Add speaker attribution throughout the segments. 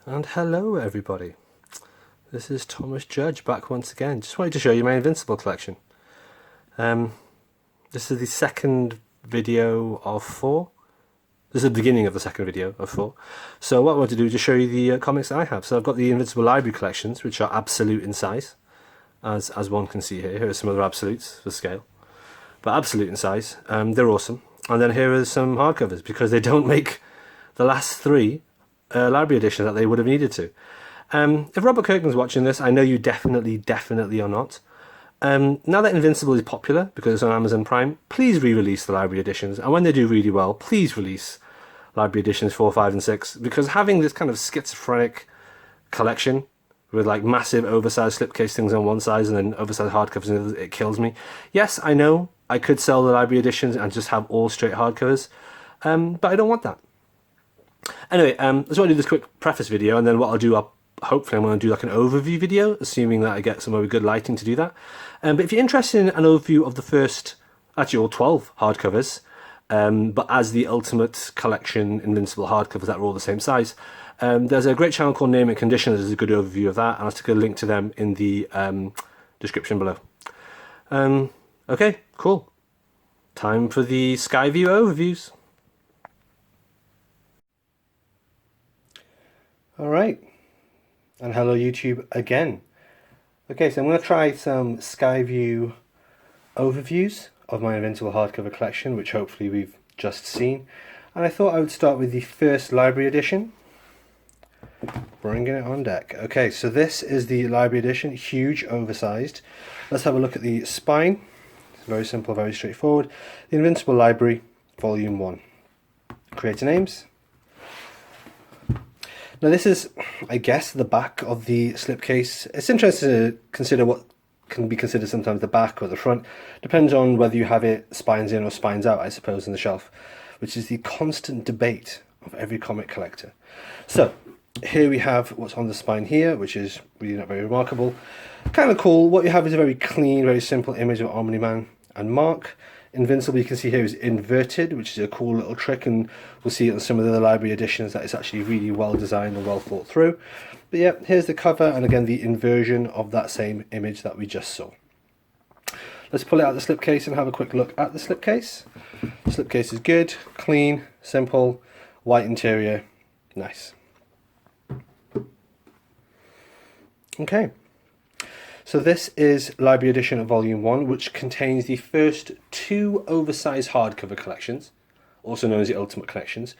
Speaker 1: And hello everybody, this is Thomas Judge back once again. Just wanted to show you my Invincible collection. This is the second video of 4. This is the beginning of the second video of 4. So what I want to do is just show you the comics that I have. So I've got the Invincible Library collections, which are absolute in size, as one can see here. Here are some other absolutes for scale, but absolute in size. They're awesome. And then here are some hardcovers, because they don't make the last 3 library editions that they would have needed to. If Robert Kirkman's watching this, I know you definitely are not. Now that Invincible is popular because it's on Amazon Prime, please re-release the library editions, and when they do really well, please release library editions 4, 5 and 6, because having this kind of schizophrenic collection with like massive oversized slipcase things on one side and then oversized hardcovers on the other, it kills me. Yes, I know I could sell the library editions and just have all straight hardcovers, but I don't want that. Anyway, I just want to do this quick preface video, and then what I'll do, hopefully I'm going to do like an overview video, assuming that I get some good lighting to do that. But if you're interested in an overview of the first, actually all 12 hardcovers, but as the Ultimate Collection Invincible hardcovers that are all the same size, there's a great channel called Name and Condition that does a good overview of that, and I'll stick a link to them in the description below. Okay, cool. Time for the Skyview overviews. Alright, and hello YouTube again. Okay, so I'm going to try some Skyview overviews of my Invincible hardcover collection, which hopefully we've just seen. And I thought I would start with the first library edition. Bringing it on deck. Okay, so this is the library edition, huge, oversized. Let's have a look at the spine. It's very simple, very straightforward. The Invincible Library, Volume 1. Creator names. Now this is, I guess, the back of the slipcase. It's interesting to consider what can be considered sometimes the back or the front. Depends on whether you have it spines in or spines out, I suppose, on the shelf, which is the constant debate of every comic collector. So here we have what's on the spine here, which is really not very remarkable. Kind of cool. What you have is a very clean, very simple image of Omni-Man and Mark. Invincible, you can see here, is inverted, which is a cool little trick, and we'll see it in some of the other library editions that it's actually really well designed and well thought through. But yeah, here's the cover, and again the inversion of that same image that we just saw. Let's pull it out of the slipcase and have a quick look at the slipcase. The slipcase is good, clean, simple, white interior, nice. Okay. So this is Library Edition of Volume 1, which contains the first 2 oversized hardcover collections, also known as the Ultimate Collections,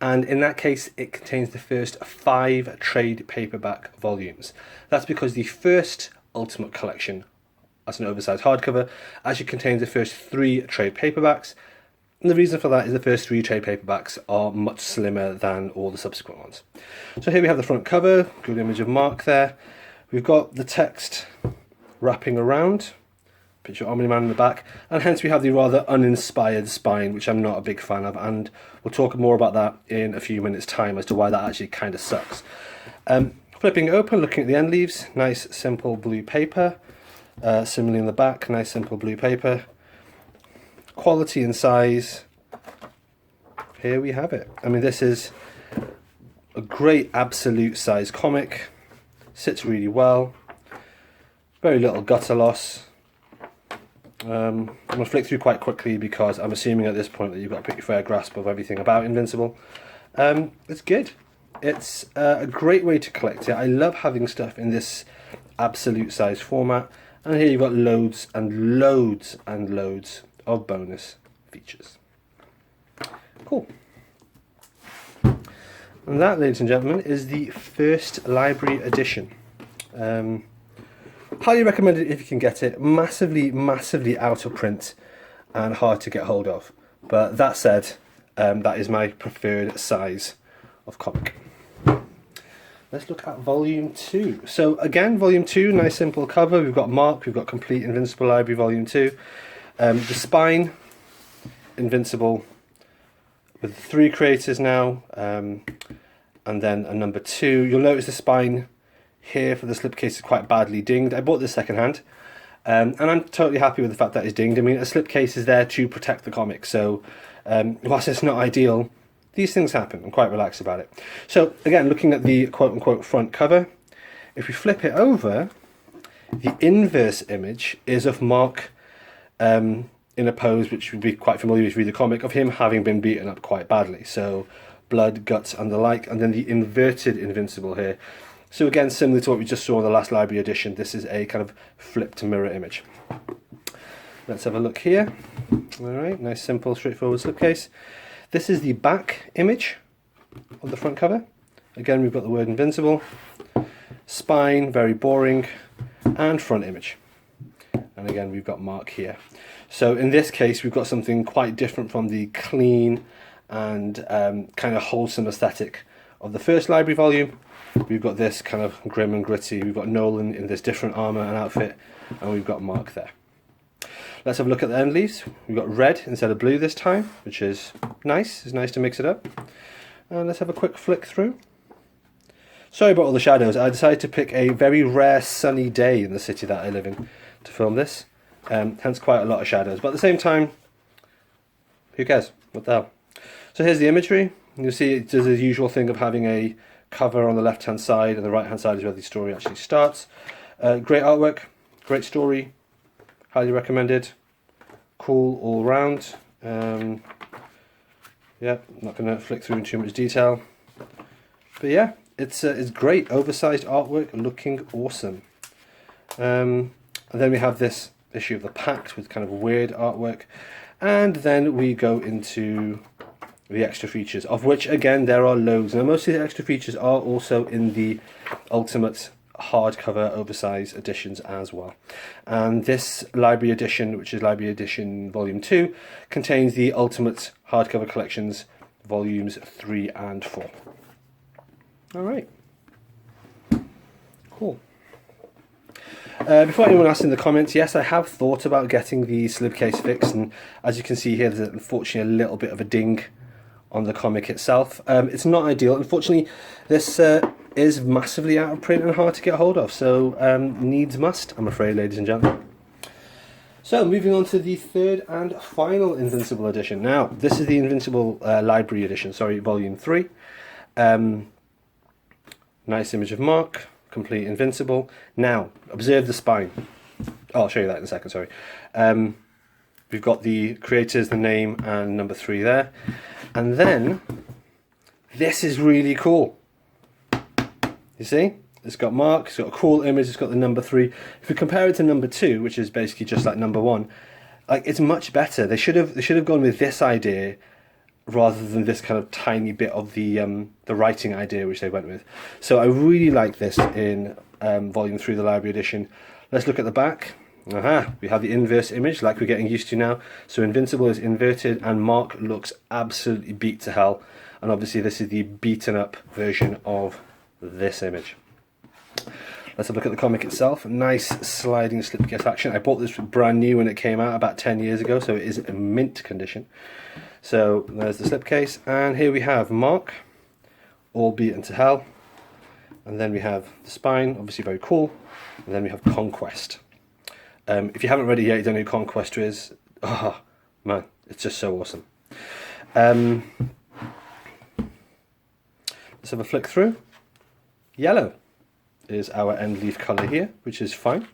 Speaker 1: and in that case it contains the first 5 trade paperback volumes. That's because the first Ultimate Collection, as an oversized hardcover, actually contains the first 3 trade paperbacks, and the reason for that is the first 3 trade paperbacks are much slimmer than all the subsequent ones. So here we have the front cover, good image of Mark there. We've got the text wrapping around, picture Omni-Man in the back, and hence we have the rather uninspired spine, which I'm not a big fan of, and we'll talk more about that in a few minutes time as to why that actually kind of sucks. Flipping it open, looking at the end leaves, nice simple blue paper, similarly in the back, nice simple blue paper, quality and size, here we have it. I mean, this is a great absolute size comic, sits really well. Very little gutter loss. I'm going to flick through quite quickly because I'm assuming at this point that you've got a pretty fair grasp of everything about Invincible. It's good. It's a great way to collect it. I love having stuff in this absolute size format. And here you've got loads and loads and loads of bonus features. Cool. And that, ladies and gentlemen, is the first library edition. Highly recommended if you can get it. Massively out of print and hard to get hold of. But that said, that is my preferred size of comic. Let's look at Volume 2. So again, Volume 2, nice simple cover. We've got Mark, we've got Complete Invincible Library Volume 2. The spine, Invincible, with 3 creators now, and then a number 2. You'll notice the spine here for the slipcase is quite badly dinged. I bought this second hand, and I'm totally happy with the fact that it's dinged. I mean, a slipcase is there to protect the comic, so whilst it's not ideal, these things happen. I'm quite relaxed about it. So again, looking at the quote-unquote front cover, if we flip it over, the inverse image is of Mark in a pose which would be quite familiar if you read the comic, of him having been beaten up quite badly. So blood, guts, and the like, and then the inverted Invincible here. So again, similar to what we just saw in the last library edition, this is a kind of flipped mirror image. Let's have a look here. All right, nice, simple, straightforward slipcase. This is the back image of the front cover. Again, we've got the word Invincible, spine, very boring, and front image. And again, we've got Mark here. So in this case, we've got something quite different from the clean and kind of wholesome aesthetic of the first library volume. We've got this kind of grim and gritty. We've got Nolan in this different armour and outfit, and we've got Mark there. Let's have a look at the end leaves. We've got red instead of blue this time, which is nice. It's nice to mix it up. And let's have a quick flick through. Sorry about all the shadows. I decided to pick a very rare sunny day in the city that I live in to film this. Hence quite a lot of shadows. But at the same time, who cares? What the hell? So here's the imagery. You'll see it does the usual thing of having a cover on the left-hand side, and the right-hand side is where the story actually starts. Great artwork, great story. Highly recommended. Cool all round. Yeah, not going to flick through in too much detail. But yeah, it's great. Oversized artwork, looking awesome. And then we have this issue of the Pact with kind of weird artwork. And then we go into the extra features, of which, again, there are loads. Now, most of the extra features are also in the Ultimate hardcover oversized editions as well. And this library edition, which is library edition volume 2, contains the Ultimate hardcover collections volumes 3 and 4. All right, cool. Before anyone asks in the comments, yes, I have thought about getting the slipcase fixed, and as you can see here, there's unfortunately a little bit of a ding on the comic itself. It's not ideal. Unfortunately, this is massively out of print and hard to get hold of, so needs must, I'm afraid, ladies and gentlemen. So moving on to the third and final Invincible edition. Now, this is the Invincible Library edition, sorry, volume 3. Nice image of Mark, complete Invincible. Now, observe the spine. Oh, I'll show you that in a second, sorry. We've got the creators, the name, and number 3 there. And then, this is really cool. You see? It's got Mark, it's got a cool image, it's got the number 3. If we compare it to number 2, which is basically just like number 1, like, it's much better. They should have gone with this idea rather than this kind of tiny bit of the writing idea which they went with. So I really like this in volume 3 of the library edition. Let's look at the back. Aha, we have the inverse image like we're getting used to now. So Invincible is inverted and Mark looks absolutely beat to hell. And obviously this is the beaten up version of this image. Let's have a look at the comic itself. Nice sliding slipcase action. I bought this brand new when it came out about 10 years ago, so it is in mint condition. So there's the slipcase, and here we have Mark, all beaten to hell. And then we have the spine, obviously very cool. And then we have Conquest. If you haven't read it yet, you don't know who Conquest is. Oh, man, it's just so awesome. Let's have a flick through. Yellow is our end leaf colour here, which is fine.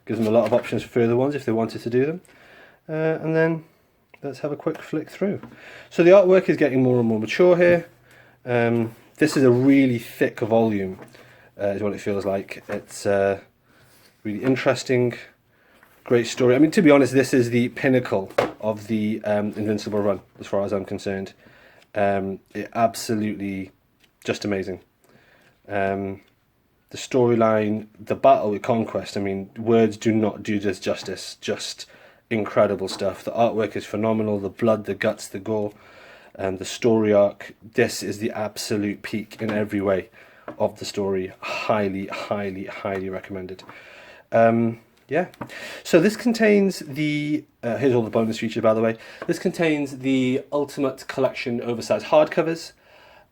Speaker 1: Gives them a lot of options for further ones if they wanted to do them. And then let's have a quick flick through. So the artwork is getting more and more mature here. This is a really thick volume, is what it feels like. It's really interesting, great story. I mean, to be honest, this is the pinnacle of the Invincible run, as far as I'm concerned. It absolutely just amazing. The storyline, the battle with Conquest, I mean, words do not do this justice. Just incredible stuff. The artwork is phenomenal, the blood, the guts, the gore, the story arc. This is the absolute peak in every way of the story. Highly, highly, highly recommended. Yeah, so this contains the, here's all the bonus features by the way, this contains the Ultimate Collection oversized hardcovers,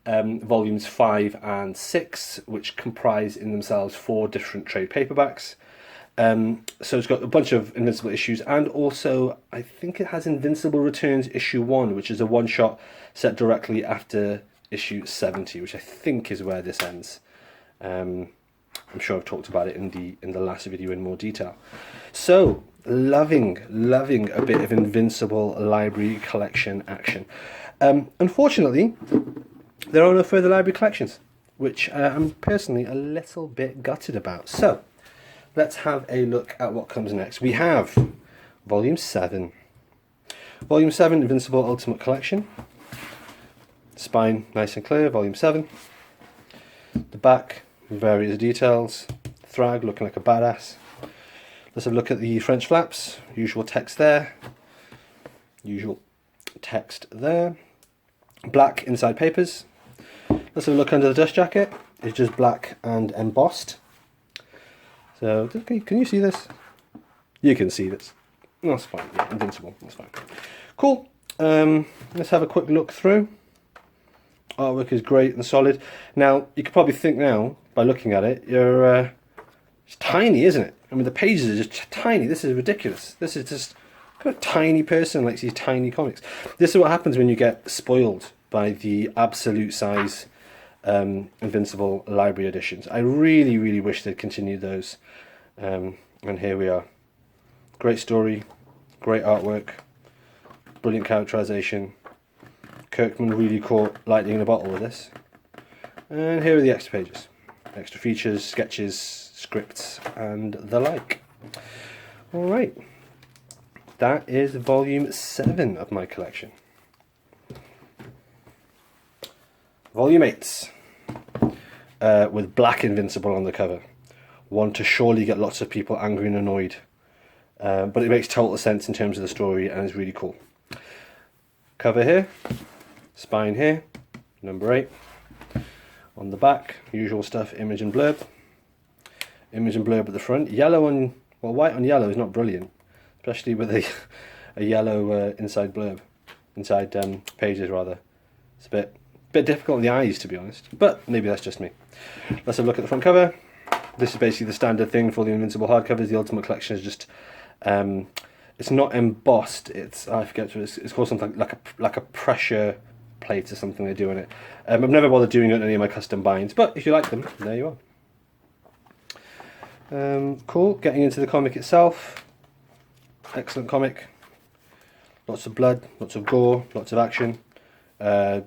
Speaker 1: volumes 5 and 6, which comprise in themselves 4 different trade paperbacks. So it's got a bunch of Invincible issues, and also I think it has Invincible Returns issue 1, which is a one-shot set directly after issue 70, which I think is where this ends. I'm sure I've talked about it in the last video in more detail. So loving a bit of Invincible Library collection action. Unfortunately, there are no further library collections, which I'm personally a little bit gutted about. So let's have a look at what comes next. We have Volume 7. Volume 7, Invincible Ultimate Collection. Spine nice and clear, Volume 7. The back, various details. Thrag looking like a badass. Let's have a look at the French flaps. Usual text there. Usual text there. Black inside papers. Let's have a look under the dust jacket. It's just black and embossed. So, can you see this? You can see this. That's fine. Yeah, Invincible. That's fine. Cool. Let's have a quick look through. Artwork is great and solid. Now, you could probably think now, by looking at it, it's tiny, isn't it? I mean, the pages are just tiny. This is ridiculous. This is just a tiny person likes these tiny comics. This is what happens when you get spoiled by the absolute size Invincible Library editions. I really wish they'd continued those. And here we are. Great story, great artwork, brilliant characterization. Kirkman really caught lightning in a bottle with this. And here are the extra pages. Extra features, sketches, scripts, and the like. Alright. That is volume 7 of my collection. Volume 8. With black Invincible on the cover. One to surely get lots of people angry and annoyed. But it makes total sense in terms of the story and is really cool. Cover here. Spine here, number 8. On the back, usual stuff, image and blurb. Image and blurb at the front. Yellow on, well, white on yellow is not brilliant, especially with a yellow inside blurb, inside pages rather. It's a bit difficult on the eyes, to be honest, but maybe that's just me. Let's have a look at the front cover. This is basically the standard thing for the Invincible hardcovers. The Ultimate Collection is just, it's not embossed. It's, I forget what it's called, something like a pressure plate or something they do in it. I've never bothered doing it on any of my custom binds, but if you like them, there you are. Cool. Getting into the comic itself. Excellent comic. Lots of blood, lots of gore, lots of action.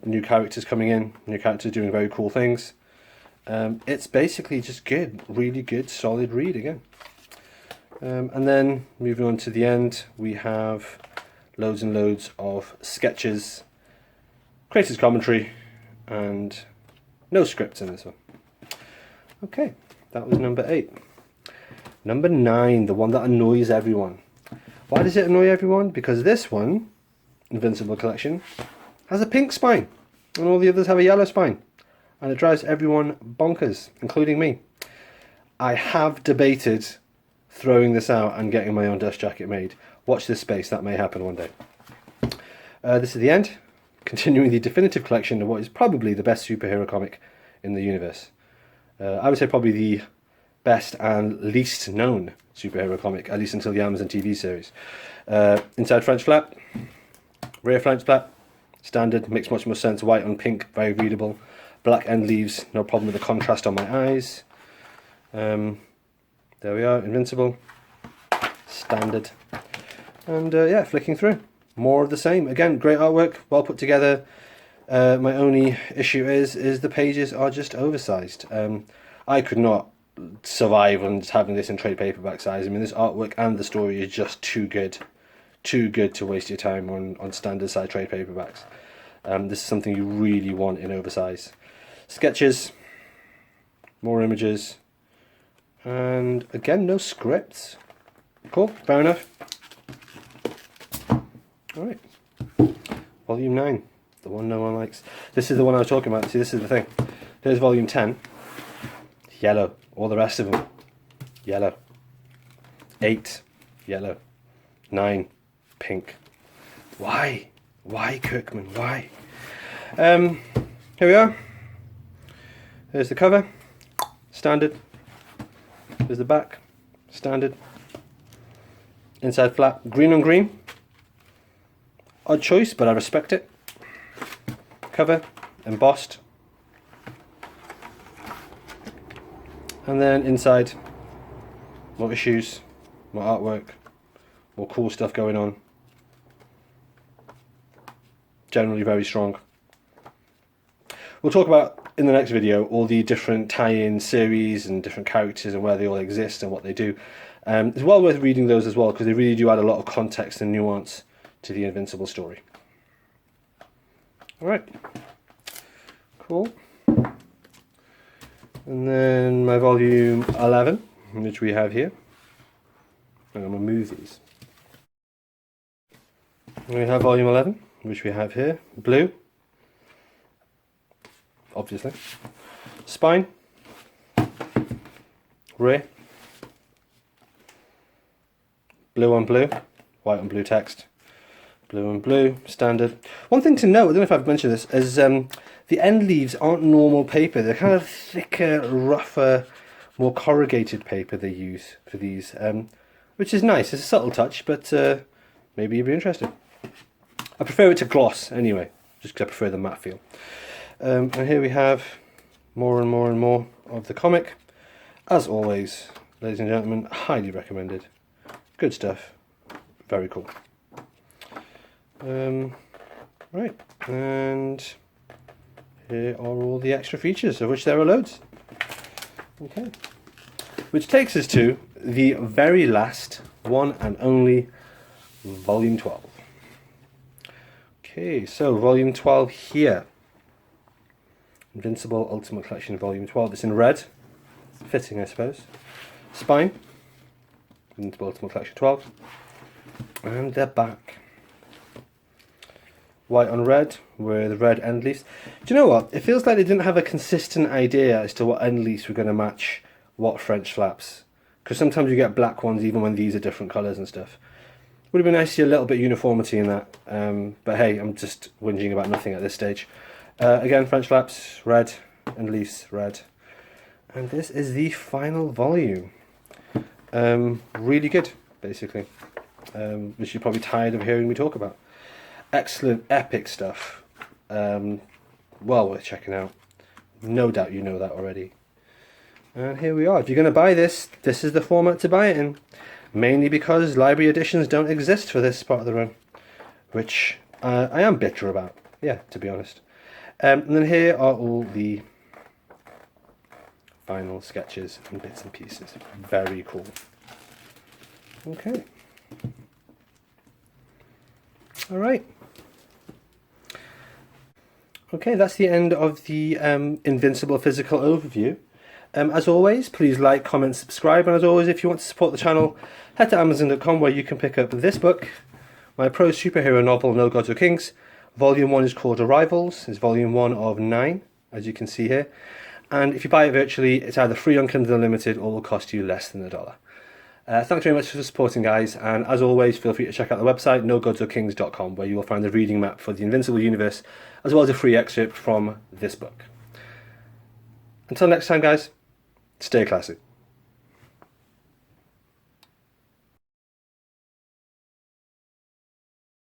Speaker 1: New characters coming in, new characters doing very cool things. It's basically just good, really good, solid read again. And then moving on to the end, we have loads and loads of sketches, creators commentary, and no scripts in this one. Okay, that was number 8. Number 9, the one that annoys everyone. Why does it annoy everyone? Because this one, Invincible Collection, has a pink spine, and all the others have a yellow spine, and it drives everyone bonkers, including me. I have debated throwing this out and getting my own dust jacket made. Watch this space, that may happen one day. This is the end. Continuing the definitive collection of what is probably the best superhero comic in the universe. I would say probably the best and least known superhero comic, at least until the Amazon TV series. Inside French flap, rear French flap, standard, makes much more sense. White on pink, very readable. Black end leaves, no problem with the contrast on my eyes. There we are, Invincible, standard. And yeah, flicking through. More of the same. Again, great artwork, well put together. My only issue is the pages are just oversized. I could not survive on just having this in trade paperback size. I mean, this artwork and the story is just too good to waste your time on standard size trade paperbacks. This is something you really want in oversize. Sketches, more images, and again, no scripts. Cool, fair enough. Alright, volume 9, the one no one likes. This is the one I was talking about. See, this is the thing. Here's volume 10, yellow. All the rest of them, yellow. 8, yellow. 9, pink. Why? Why, Kirkman? Why? Here we are. There's the cover, standard. There's the back, standard. Inside flap, green on green. Odd choice, but I respect it. Cover, embossed. And then inside, more issues, more artwork, more cool stuff going on. Generally very strong. We'll talk about in the next video all the different tie-in series and different characters and where they all exist and what they do. It's well worth reading those as well because they really do add a lot of context and nuance to the Invincible story. Alright, cool. And then my volume 11, which we have here. I'm going to move these. We have volume 11, which we have here. Blue, obviously. Spine, rare. Blue on blue, white on blue text. Blue and blue, standard. One thing to note, I don't know if I've mentioned this, is the end leaves aren't normal paper. They're kind of thicker, rougher, more corrugated paper they use for these, which is nice. It's a subtle touch, but maybe you'd be interested. I prefer it to gloss anyway, just because I prefer the matte feel. And here we have more and more and more of the comic. As always, ladies and gentlemen, highly recommended. Good stuff. Very cool. Right, and here are all the extra features, of which there are loads. Okay, which takes us to the very last one and only volume 12. Okay, so volume 12 here. Invincible Ultimate Collection volume 12. It's in red. Fitting, I suppose. Spine. Invincible Ultimate Collection 12. And the back. White on red with red end leaves. Do you know what? It feels like they didn't have a consistent idea as to what end leaves were going to match what French flaps. Because sometimes you get black ones even when these are different colours and stuff. Would have been nice to see a little bit of uniformity in that. But hey, I'm just whinging about nothing at this stage. Again, French flaps, red, end leaves, red. And this is the final volume. Really good, basically. Which you're probably tired of hearing me talk about. Excellent, epic stuff. Well worth checking out. No doubt you know that already. And here we are. If you're going to buy this, this is the format to buy it in. Mainly because library editions don't exist for this part of the run. Which I am bitter about. Yeah, to be honest. And then here are all the final sketches and bits and pieces. Very cool. Okay. Alright. Okay, that's the end of the Invincible physical overview. As always, please like, comment, subscribe, and as always, if you want to support the channel, head to Amazon.com where you can pick up this book, my prose superhero novel, No Gods or Kings. Volume 1 is called Arrivals. It's volume 1 of 9, as you can see here. And if you buy it virtually, it's either free on Kindle Unlimited or will cost you less than $1. Thanks very much for supporting, guys, and as always, feel free to check out the website nogodsorkings.com where you will find the reading map for the Invincible universe as well as a free excerpt from this book. Until next time, guys, stay classy.